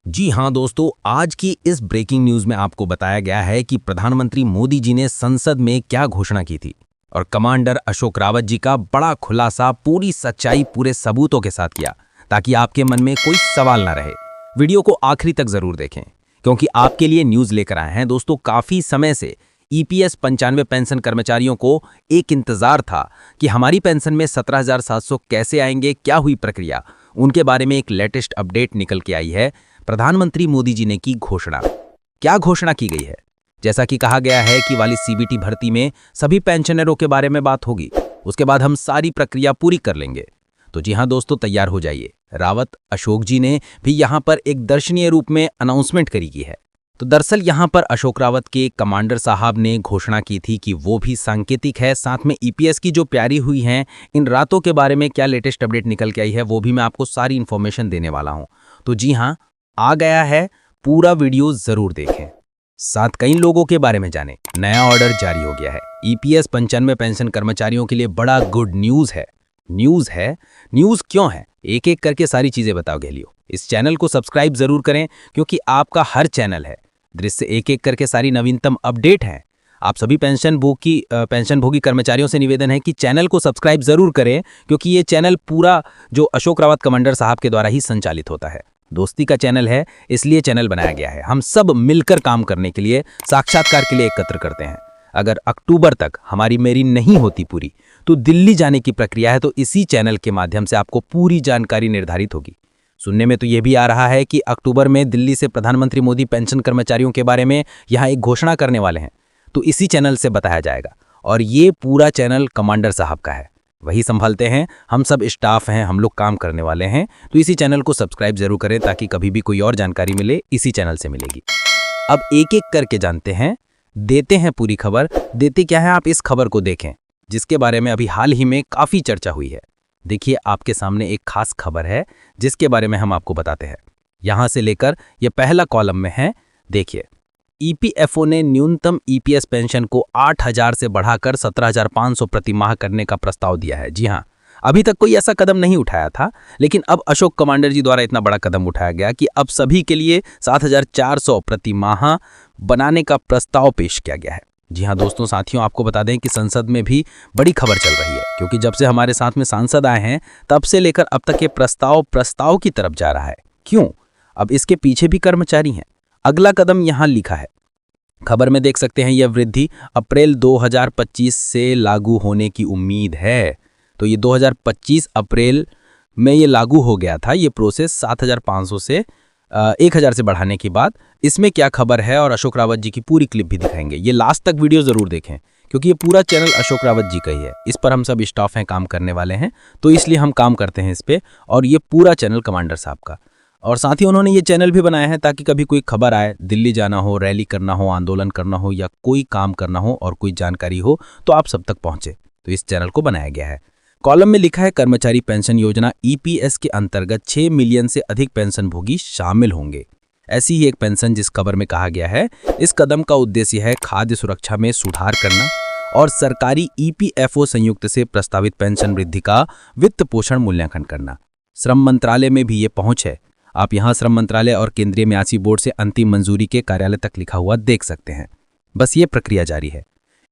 जी हाँ दोस्तों, आज की इस ब्रेकिंग न्यूज में आपको बताया गया है कि प्रधानमंत्री मोदी जी ने संसद में क्या घोषणा की थी और कमांडर अशोक रावत जी का बड़ा खुलासा पूरी सच्चाई पूरे सबूतों के साथ किया, ताकि आपके मन में कोई सवाल ना रहे। वीडियो को आखिरी तक जरूर देखें, क्योंकि आपके लिए न्यूज लेकर आए हैं। दोस्तों, काफी समय से ईपीएस 95 पेंशन कर्मचारियों को एक इंतजार था कि हमारी पेंशन में 17,700 कैसे आएंगे, क्या हुई प्रक्रिया। उनके बारे में एक लेटेस्ट अपडेट निकल के आई है। प्रधानमंत्री मोदी जी ने की घोषणा। क्या घोषणा की गई है? जैसा कि कहा गया है कि वाली सीबीटी भर्ती में सभी पेंशनरों के बारे में बात होगी, उसके बाद हम सारी प्रक्रिया पूरी कर लेंगे। तो जी हां दोस्तों, तैयार हो जाइए। रावत अशोक जी ने भी यहां पर एक दर्शनीय रूप में अनाउंसमेंट करी की है। तो दरअसल यहां पर अशोक रावत के कमांडर साहब ने घोषणा की थी कि वो भी सांकेतिक है, साथ में ईपीएस की जो प्यारी हुई हैं इन रातों के बारे में क्या लेटेस्ट अपडेट निकल के आई है, वो भी मैं आपको सारी इंफॉर्मेशन देने वाला हूं। तो जी हां, आ गया है, पूरा वीडियो जरूर देखें, साथ कई लोगों के बारे में जानें। नया ऑर्डर जारी हो गया है। ईपीएस 95 पेंशन कर्मचारियों के लिए बड़ा गुड न्यूज है। न्यूज क्यों है, एक एक करके सारी चीजें बताओ गहलियो। इस चैनल को सब्सक्राइब जरूर करें, क्योंकि आपका हर चैनल है, दृश्य एक एक करके सारी नवीनतम अपडेट है। आप सभी पेंशनभोगी कर्मचारियों से निवेदन है कि चैनल को सब्सक्राइब जरूर करें, क्योंकि ये चैनल पूरा जो अशोक रावत कमांडर साहब के द्वारा ही संचालित होता है। दोस्ती का चैनल है, इसलिए चैनल बनाया गया है। हम सब मिलकर काम करने के लिए, साक्षात्कार के लिए एकत्र करते हैं। अगर अक्टूबर तक हमारी मेरी नहीं होती पूरी, तो दिल्ली जाने की प्रक्रिया है। तो इसी चैनल के माध्यम से आपको पूरी जानकारी निर्धारित होगी। सुनने में तो यह भी आ रहा है कि अक्टूबर में दिल्ली से प्रधानमंत्री मोदी पेंशन कर्मचारियों के बारे में यहां एक घोषणा करने वाले हैं। तो इसी चैनल से बताया जाएगा, और ये पूरा चैनल कमांडर साहब का है, वही संभालते हैं। हम सब स्टाफ हैं, हम लोग काम करने वाले हैं। तो इसी चैनल को सब्सक्राइब जरूर करें, ताकि कभी भी कोई और जानकारी मिले इसी चैनल से मिलेगी। अब एक एक करके जानते हैं, देते हैं पूरी खबर। देते क्या है, आप इस खबर को देखें, जिसके बारे में अभी हाल ही में काफी चर्चा हुई है। देखिए, आपके सामने एक खास खबर है, जिसके बारे में हम आपको बताते हैं। यहां से लेकर यह पहला कॉलम में है। देखिए, ईपीएफओ ने न्यूनतम ईपीएस पेंशन को 8,000 से बढ़ाकर 17,500 प्रति माह करने का प्रस्ताव दिया है। जी हां, अभी तक कोई ऐसा कदम नहीं उठाया था, लेकिन अब अशोक कमांडर जी द्वारा इतना बड़ा कदम उठाया गया कि अब सभी के लिए 7,400 प्रति माह बनाने का प्रस्ताव पेश किया गया है। जी हां दोस्तों, साथियों, आपको बता दें कि संसद में भी बड़ी खबर चल रही है, क्योंकि जब से हमारे साथ में सांसद आए हैं, तब से लेकर अब तक ये प्रस्ताव की तरफ जा रहा है। क्यों? अब इसके पीछे भी कर्मचारी हैं। अगला कदम यहां लिखा है, खबर में देख सकते हैं, यह वृद्धि अप्रैल 2025 से लागू होने की उम्मीद है। तो ये 2025 अप्रैल में ये लागू हो गया था, ये प्रोसेस 7,500 से 1,000 से बढ़ाने की बात। इसमें क्या खबर है, और अशोक रावत जी की पूरी क्लिप भी दिखाएंगे। ये लास्ट तक वीडियो जरूर देखें, क्योंकि ये पूरा चैनल अशोक रावत जी का ही है। इस पर हम सब स्टाफ हैं, काम करने वाले हैं, तो इसलिए हम काम करते हैं इस पे। और ये पूरा चैनल कमांडर साहब का। और साथ ही उन्होंने ये चैनल भी बनाया है, ताकि कभी कोई खबर आए, दिल्ली जाना हो, रैली करना हो, आंदोलन करना हो, या कोई काम करना हो और कोई जानकारी हो, तो आप सब तक पहुंचे। तो इस चैनल को बनाया गया है। कॉलम में लिखा है, कर्मचारी पेंशन योजना ईपीएस के अंतर्गत 6 मिलियन से अधिक पेंशनभोगी शामिल होंगे। ऐसी ही एक पेंशन जिस खबर में कहा गया है। इस कदम का उद्देश्य है खाद्य सुरक्षा में सुधार करना और सरकारी ईपीएफओ संयुक्त से प्रस्तावित पेंशन वृद्धि का वित्त पोषण मूल्यांकन करना। श्रम मंत्रालय में भी ये पहुंच है। आप यहां श्रम मंत्रालय और केंद्रीय म्यासी बोर्ड से अंतिम मंजूरी के कार्यालय तक लिखा हुआ देख सकते हैं। बस ये प्रक्रिया जारी है।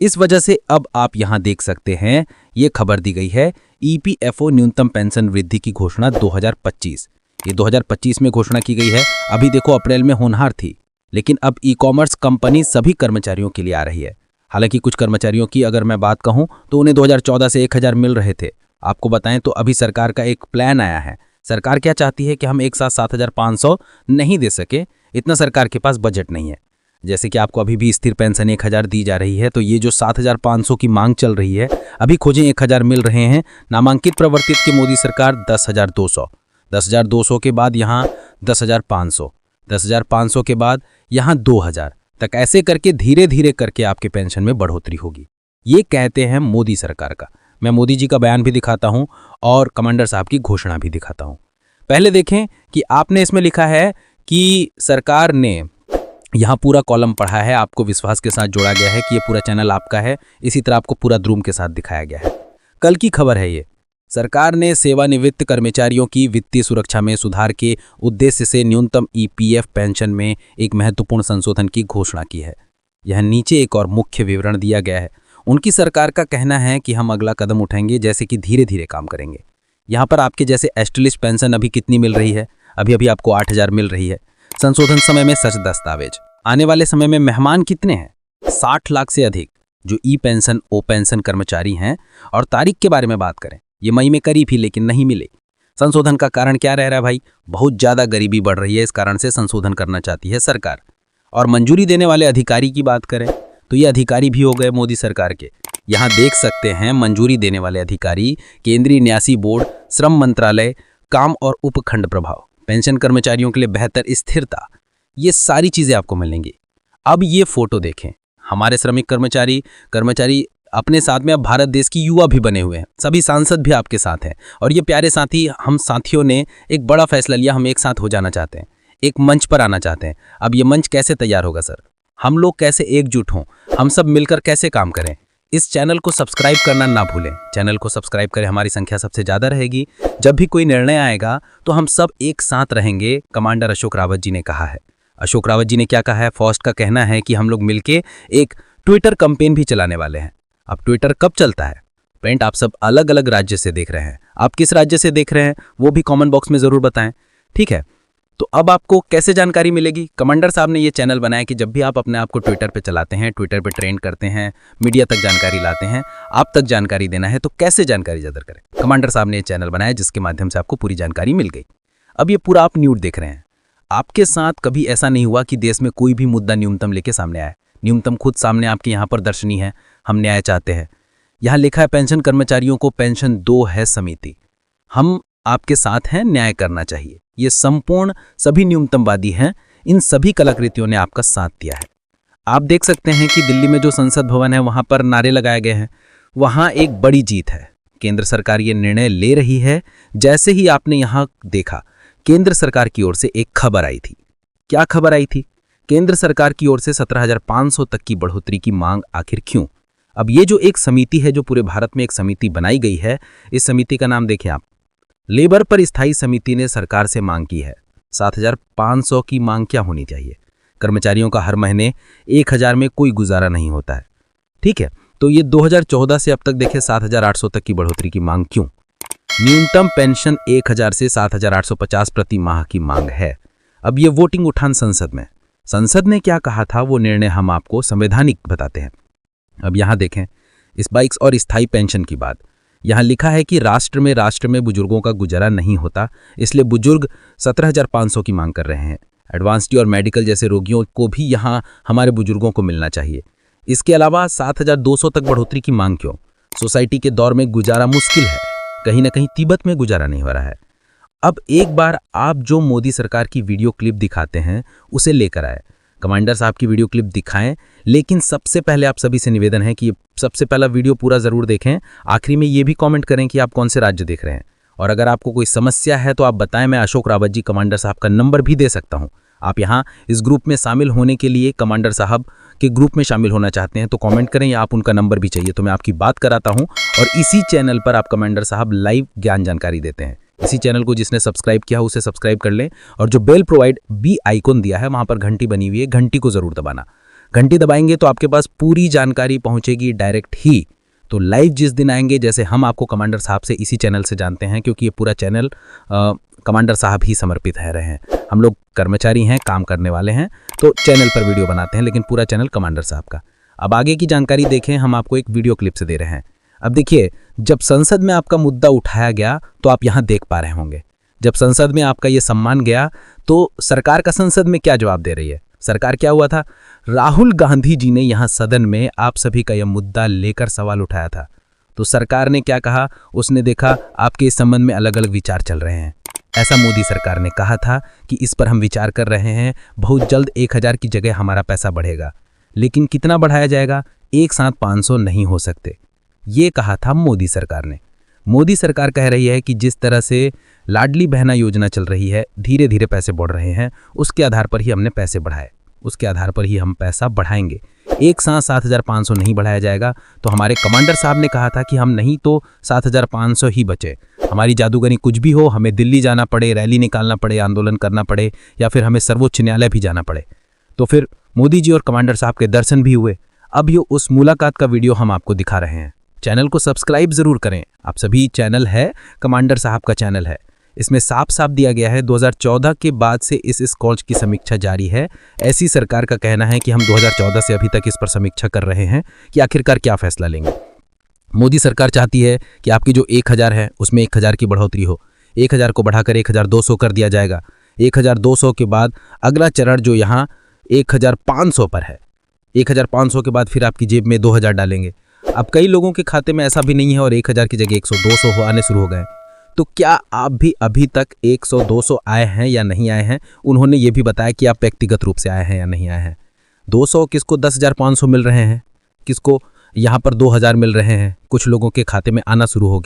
इस वजह से अब आप यहां देख सकते हैं, ये खबर दी गई है, ईपीएफओ न्यूनतम पेंशन वृद्धि की घोषणा 2025। ये 2025 में घोषणा की गई है। अभी देखो, अप्रैल में होनहार थी, लेकिन अब ई कॉमर्स कंपनी सभी कर्मचारियों के लिए आ रही है। हालांकि कुछ कर्मचारियों की अगर मैं बात कहूं, तो उन्हें 2014 से 1,000 मिल रहे थे। आपको बताएं तो अभी सरकार का एक प्लान आया है। सरकार क्या चाहती है कि हम एक साथ 7,500 नहीं दे सके, इतना सरकार के पास बजट नहीं है। जैसे कि आपको अभी भी स्थिर पेंशन 1,000 दी जा रही है, तो ये जो 7,500 की मांग चल रही है, अभी खोजें 1,000 मिल रहे हैं। नामांकित प्रवर्तित की मोदी सरकार 10,200, 10,200 के बाद यहाँ 10,500, 10,500 के बाद यहाँ 2,000 तक, ऐसे करके धीरे धीरे करके आपके पेंशन में बढ़ोतरी होगी। ये कहते हैं मोदी सरकार का। मैं मोदी जी का बयान भी दिखाता हूं और कमांडर साहब की घोषणा भी दिखाता हूं। पहले देखें कि आपने इसमें लिखा है कि सरकार ने, यहाँ पूरा कॉलम पढ़ा है, आपको विश्वास के साथ जोड़ा गया है कि ये पूरा चैनल आपका है। इसी तरह आपको पूरा द्रुम के साथ दिखाया गया है। कल की खबर है ये। सरकार ने सेवानिवृत्त कर्मचारियों की वित्तीय सुरक्षा में सुधार के उद्देश्य से न्यूनतम ईपीएफ पेंशन में एक महत्वपूर्ण संशोधन की घोषणा की है। यह नीचे एक और मुख्य विवरण दिया गया है। उनकी सरकार का कहना है कि हम अगला कदम उठाएंगे, जैसे कि धीरे धीरे काम करेंगे। यहाँ पर आपके जैसे एस्टेब्लिश पेंशन अभी कितनी मिल रही है? अभी आपको 8,000 मिल रही है। संशोधन समय में सच दस्तावेज। आने वाले समय में मेहमान कितने हैं? 60 लाख से अधिक जो ई पेंशन ओ पेंशन कर्मचारी हैं। और तारीख के बारे में बात करें, ये मई में करीब ही लेकिन नहीं मिले। संशोधन का कारण क्या रह रहा है भाई? बहुत ज़्यादा गरीबी बढ़ रही है, इस कारण से संशोधन करना चाहती है सरकार। और मंजूरी देने वाले अधिकारी की बात करें तो ये अधिकारी भी हो गए मोदी सरकार के। यहाँ देख सकते हैं मंजूरी देने वाले अधिकारी केंद्रीय न्यासी बोर्ड, श्रम मंत्रालय, काम और उपखंड प्रभाव, पेंशन कर्मचारियों के लिए बेहतर स्थिरता, ये सारी चीज़ें आपको मिलेंगी। अब ये फोटो देखें, हमारे श्रमिक कर्मचारी अपने साथ में अब भारत देश की युवा भी बने हुए हैं। सभी सांसद भी आपके साथ हैं। और ये प्यारे साथी, हम साथियों ने एक बड़ा फैसला लिया, हम एक साथ हो जाना चाहते हैं, एक मंच पर आना चाहते हैं। अब ये मंच कैसे तैयार होगा सर? हम लोग कैसे एकजुट हों, हम सब मिलकर कैसे काम करें? इस चैनल को सब्सक्राइब करना ना भूलें। चैनल को सब्सक्राइब करें, हमारी संख्या सबसे ज़्यादा रहेगी। जब भी कोई निर्णय आएगा तो हम सब एक साथ रहेंगे, कमांडर अशोक रावत जी ने कहा है। अशोक रावत जी ने क्या कहा है? फर्स्ट का कहना है कि हम लोग मिलके एक ट्विटर कैंपेन भी चलाने वाले हैं। अब ट्विटर कब चलता है? फ्रेंड, आप सब अलग अलग राज्य से देख रहे हैं। आप किस राज्य से देख रहे हैं वो भी कमेंट बॉक्स में ज़रूर बताएं, ठीक है? तो अब आपको कैसे जानकारी मिलेगी? कमांडर साहब ने ये चैनल बनाया कि जब भी आप अपने आप को ट्विटर पे चलाते हैं, ट्विटर पे ट्रेंड करते हैं, मीडिया तक जानकारी लाते हैं, आप तक जानकारी देना है, तो कैसे जानकारी ज़्यादा करें? कमांडर साहब ने ये चैनल बनाया जिसके माध्यम से आपको पूरी जानकारी मिल गई। अब ये पूरा आप न्यूज़ देख रहे हैं। आपके साथ कभी ऐसा नहीं हुआ कि देश में कोई भी मुद्दा न्यूनतम लेके सामने आया। न्यूनतम खुद सामने आपके यहाँ पर दर्शनीय है। हम न्याय चाहते हैं। यहाँ लिखा है पेंशन कर्मचारियों को पेंशन 2 है समिति। हम आपके साथ हैं, न्याय करना चाहिए। ये संपूर्ण सभी न्यूनतमवादी हैं। इन सभी कलाकृतियों ने आपका साथ दिया है। आप देख सकते हैं कि दिल्ली में जो संसद भवन है वहाँ पर नारे लगाए गए हैं। वहाँ एक बड़ी जीत है। केंद्र सरकार ये निर्णय ले रही है। जैसे ही आपने यहाँ देखा, केंद्र सरकार की ओर से एक खबर आई थी। क्या खबर आई थी? केंद्र सरकार की ओर से 17,500 तक की बढ़ोतरी की मांग आखिर क्यों? अब ये जो एक समिति है, जो पूरे भारत में एक समिति बनाई गई है, इस समिति का नाम देखें आप, लेबर पर स्थायी समिति ने सरकार से मांग की है 7,500 की मांग क्या होनी चाहिए? कर्मचारियों का हर महीने 1,000 में कोई गुजारा नहीं होता है, ठीक है? तो ये 2014 से अब तक देखें 7,800 तक की बढ़ोतरी की मांग क्यों? न्यूनतम पेंशन 1,000 से 7,850 प्रति माह की मांग है। अब ये वोटिंग उठान संसद ने क्या कहा था, वो निर्णय हम आपको संवैधानिक बताते हैं। अब यहाँ देखें इस बाइक्स और स्थायी पेंशन की बात। यहाँ लिखा है कि राष्ट्र में बुजुर्गों का गुजारा नहीं होता, इसलिए बुजुर्ग 17,500 की मांग कर रहे हैं। एडवांस्ड और मेडिकल जैसे रोगियों को भी यहाँ हमारे बुजुर्गों को मिलना चाहिए। इसके अलावा 7,200 तक बढ़ोतरी की मांग क्यों? सोसाइटी के दौर में गुजारा मुश्किल है, कहीं ना कहीं तिब्बत में गुजारा नहीं हो रहा है। अब एक बार आप जो मोदी सरकार की वीडियो क्लिप दिखाते हैं उसे लेकर आए। कमांडर साहब की वीडियो क्लिप दिखाएं, लेकिन सबसे पहले आप सभी से निवेदन है कि सबसे पहला वीडियो पूरा ज़रूर देखें। आखिरी में ये भी कमेंट करें कि आप कौन से राज्य देख रहे हैं। और अगर आपको कोई समस्या है तो आप बताएं, मैं अशोक रावत जी कमांडर साहब का नंबर भी दे सकता हूं। आप यहाँ इस ग्रुप में शामिल होने के लिए, कमांडर साहब के ग्रुप में शामिल होना चाहते हैं तो कमेंट करें, या आप उनका नंबर भी चाहिए तो मैं आपकी बात कराता हूँ। और इसी चैनल पर आप कमांडर साहब लाइव ज्ञान जानकारी देते हैं। इसी चैनल को जिसने सब्सक्राइब किया उसे सब्सक्राइब कर लें, और जो बेल प्रोवाइड बी आइकॉन दिया है वहाँ पर घंटी बनी हुई है, घंटी को ज़रूर दबाना। घंटी दबाएंगे तो आपके पास पूरी जानकारी पहुँचेगी डायरेक्ट ही। तो लाइव जिस दिन आएंगे, जैसे हम आपको कमांडर साहब से इसी चैनल से जानते हैं, क्योंकि ये पूरा चैनल कमांडर साहब ही समर्पित है रहे हैं। हम लोग कर्मचारी हैं, काम करने वाले हैं, तो चैनल पर वीडियो बनाते हैं, लेकिन पूरा चैनल कमांडर साहब का। अब आगे की जानकारी देखें, हम आपको एक वीडियो क्लिप से दे रहे हैं। अब देखिए, जब संसद में आपका मुद्दा उठाया गया तो आप यहाँ देख पा रहे होंगे, जब संसद में आपका ये सम्मान गया तो सरकार का संसद में क्या जवाब दे रही है। सरकार क्या हुआ था? राहुल गांधी जी ने यहाँ सदन में आप सभी का यह मुद्दा लेकर सवाल उठाया था, तो सरकार ने क्या कहा? उसने देखा आपके इस संबंध में अलग अलग विचार चल रहे हैं। ऐसा मोदी सरकार ने कहा था कि इस पर हम विचार कर रहे हैं, बहुत जल्द 1,000 की जगह हमारा पैसा बढ़ेगा, लेकिन कितना बढ़ाया जाएगा? एक साथ 500 नहीं हो सकते, ये कहा था मोदी सरकार ने। मोदी सरकार कह रही है कि जिस तरह से लाडली बहना योजना चल रही है, धीरे धीरे पैसे बढ़ रहे हैं, उसके आधार पर ही हमने पैसे बढ़ाए, उसके आधार पर ही हम पैसा बढ़ाएंगे। एक साथ 7,500 नहीं बढ़ाया जाएगा। तो हमारे कमांडर साहब ने कहा था कि हम नहीं तो 7,500 ही बचे। हमारी जादूगरी कुछ भी हो, हमें दिल्ली जाना पड़े, रैली निकालना पड़े, आंदोलन करना पड़े या फिर हमें सर्वोच्च न्यायालय भी जाना पड़े। तो फिर मोदी जी और कमांडर साहब के दर्शन भी हुए। अब ये उस मुलाकात का वीडियो हम आपको दिखा रहे हैं। चैनल को सब्सक्राइब जरूर करें। आप सभी चैनल है, कमांडर साहब का चैनल है। इसमें साफ साफ दिया गया है 2014 के बाद से इस कॉलेज की समीक्षा जारी है। ऐसी सरकार का कहना है कि हम 2014 से अभी तक इस पर समीक्षा कर रहे हैं कि आखिरकार क्या फैसला लेंगे। मोदी सरकार चाहती है कि आपकी जो 1,000 है उसमें 1,000 की बढ़ोतरी हो। 1,000 को बढ़ाकर 1,200 कर दिया जाएगा। 1,200 के बाद अगला चरण जो यहाँ 1,500 पर है। 1,500 के बाद फिर आपकी जेब में 2,000 डालेंगे। अब कई लोगों के खाते में ऐसा भी नहीं है और 1,000 की जगह 100-200 आने शुरू हो गए। तो क्या आप भी अभी तक 100-200 आए हैं या नहीं आए हैं? उन्होंने ये भी बताया कि आप व्यक्तिगत रूप से आए हैं या नहीं आए हैं। 200 किसको 10,500 मिल रहे हैं, किसको यहाँ पर 2,000 मिल रहे हैं। कुछ लोगों के खाते में आना शुरू हो गया।